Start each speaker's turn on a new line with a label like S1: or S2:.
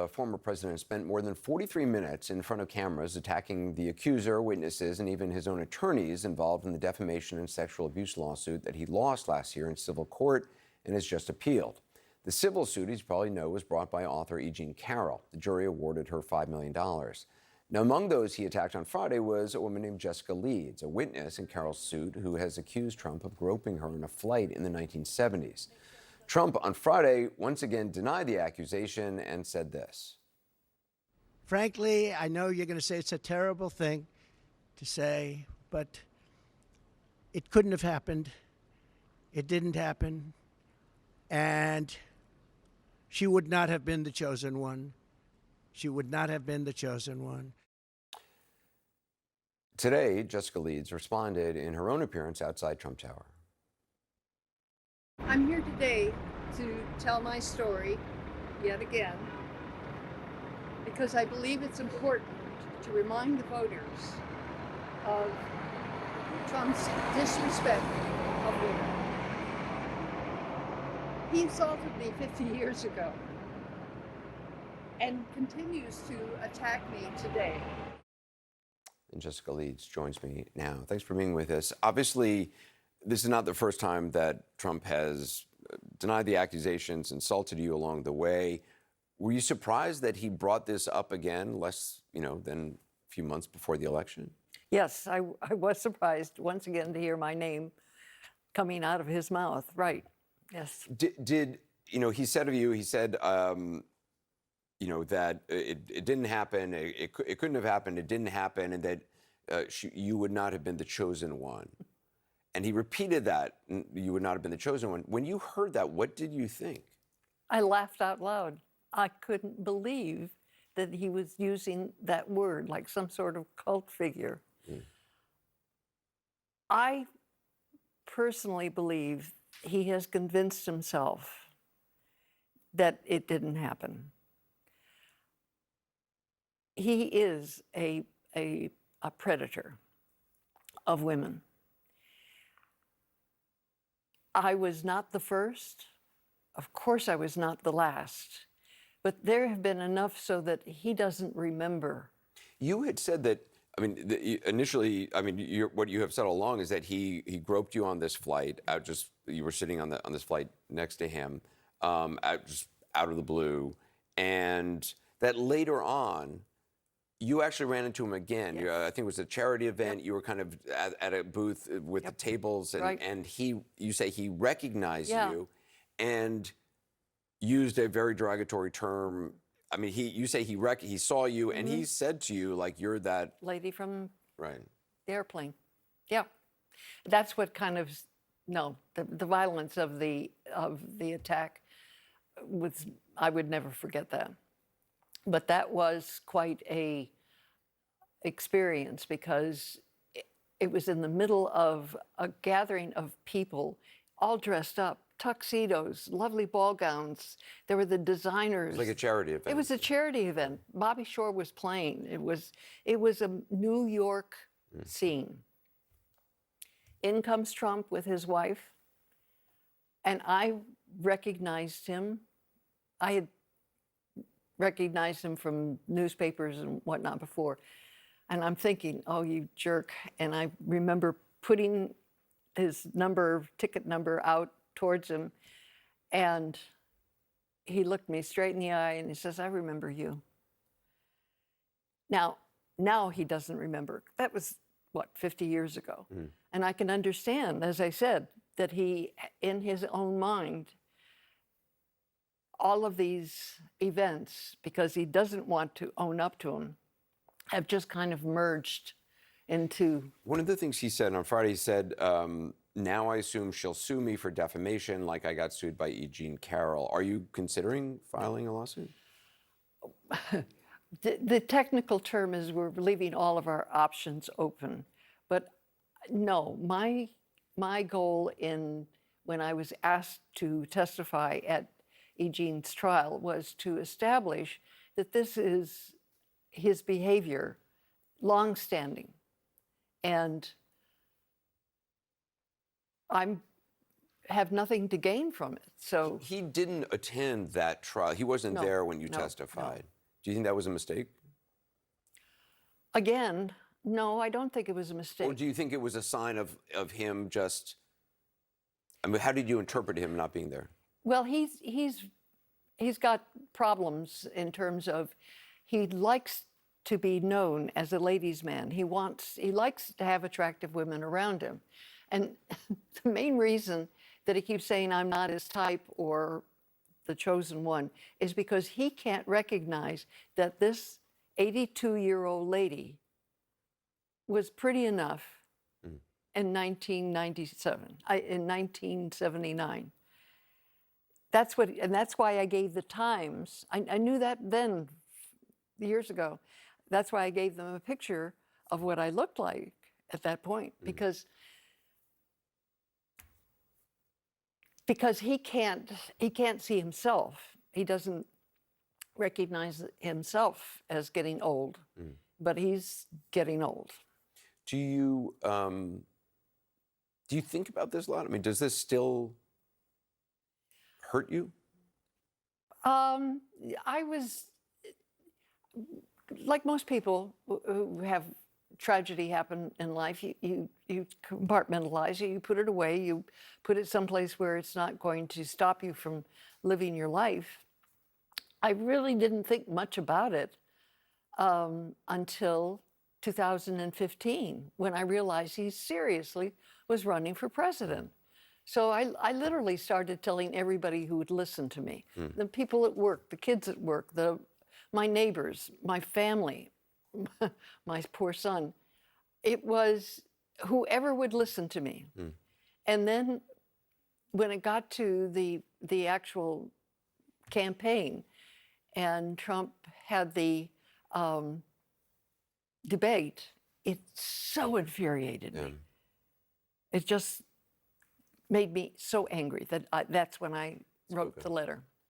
S1: the former president spent more than 43 minutes in front of cameras attacking the accuser, witnesses, and even his own attorneys involved in the defamation and sexual abuse lawsuit that he lost last year in civil court and has just appealed. The civil suit, as you probably know, was brought by author E. Jean Carroll. The jury awarded her $5 million. Now, among those he attacked on Friday was a woman named Jessica Leeds, a witness in Carroll's suit who has accused Trump of groping her on a flight in the 1970s. Trump on Friday once again denied the accusation and said this.
S2: Frankly, I know you're going to say it's a terrible thing to say, but it couldn't have happened. It didn't happen. And she would not have been the chosen one. She would not have been the chosen one.
S1: Today, Jessica Leeds responded in her own appearance outside Trump Tower.
S3: I'm here today to tell my story yet again because I believe it's important to remind the voters of Trump's disrespect of women. He assaulted me 50 years ago and continues to attack me today.
S1: And Jessica Leeds joins me now. Thanks for being with us. Obviously, this is not the first time that Trump has denied the accusations, insulted you along the way. Were you surprised that he brought this up again less, than a few months before the election?
S4: Yes, I was surprised once again to hear my name coming out of his mouth. Right. Yes.
S1: Did he said of you, that it didn't happen, it couldn't have happened, it didn't happen, and that you would not have been the chosen one. And he repeated that, you would not have been the chosen one. When you heard that, what did you think?
S4: I laughed out loud. I couldn't believe that he was using that word like some sort of cult figure. I personally believe he has convinced himself that it didn't happen. He is a predator of women. I was not the first. Of course, I was not the last. But there have been enough so that he doesn't remember.
S1: You had said that, initially, what you have said all along is that he groped you on this flight. You were sitting on this flight next to him, just out of the blue, and that later on, you actually ran into him again.
S4: Yes.
S1: I think it was a charity event.
S4: Yep.
S1: You were kind of at a booth with the tables, and,
S4: Right.
S1: and you say he recognized
S4: Yeah.
S1: you and used a very derogatory term. You say he saw you, and he said to you, like, you're that
S4: Lady from
S1: right.
S4: the airplane. Yeah. That's what kind of, the violence of the attack was, I would never forget that. But that was quite a experience because it was in the middle of a gathering of people all dressed up, tuxedos, lovely ball gowns. There were the designers.
S1: It was like a charity event.
S4: It was a charity event. Bobby Shore was playing. It was a New York scene. In comes Trump with his wife, and I recognized him. I had recognized him from newspapers and whatnot before. And I'm thinking, oh, you jerk. And I remember putting his ticket number out towards him. And he looked me straight in the eye and he says, I remember you. Now he doesn't remember. That was, 50 years ago. And I can understand, as I said, that he, in his own mind, all of these events, because he doesn't want to own up to them, have just kind of merged into...
S1: One of the things he said on Friday, he said, now I assume she'll sue me for defamation like I got sued by E. Jean Carroll. Are you considering filing a lawsuit?
S4: The technical term is we're leaving all of our options open. But no, my goal when I was asked to testify at E. Jean's trial was to establish that this is his behavior, longstanding. And have nothing to gain from it. So
S1: He didn't attend that trial. He wasn't
S4: No,
S1: there when you
S4: no,
S1: testified. Do you think that was a mistake?
S4: again, no, I don't think it was a
S1: Or
S4: mistake.
S1: do you think it was a sign of him just, I mean, how did you interpret him not being there?
S4: Well, he's got problems in terms of he likes to be known as a ladies' man. He likes to have attractive women around him. And the main reason that he keeps saying I'm not his type or the chosen one is because he can't recognize that this 82-year-old lady was pretty enough in 1997, in 1979. That's why I gave the Times. I knew that then, years ago. That's why I gave them a picture of what I looked like at that point, because he can't see himself. He doesn't recognize himself as getting old, but he's getting old.
S1: Do you think about this a lot? I mean, does this still hurt you?
S4: I was, like most people who have tragedy happen in life, you compartmentalize it, you put it away, you put it someplace where it's not going to stop you from living your life. I really didn't think much about it until 2015, when I realized he seriously was running for president. So I literally started telling everybody who would listen to me, the people at work, the kids at work, my neighbors, my family, my poor son. It was whoever would listen to me. And then when it got to the actual campaign and Trump had the debate, it so infuriated me. It just made me so angry that that's when I wrote the letter.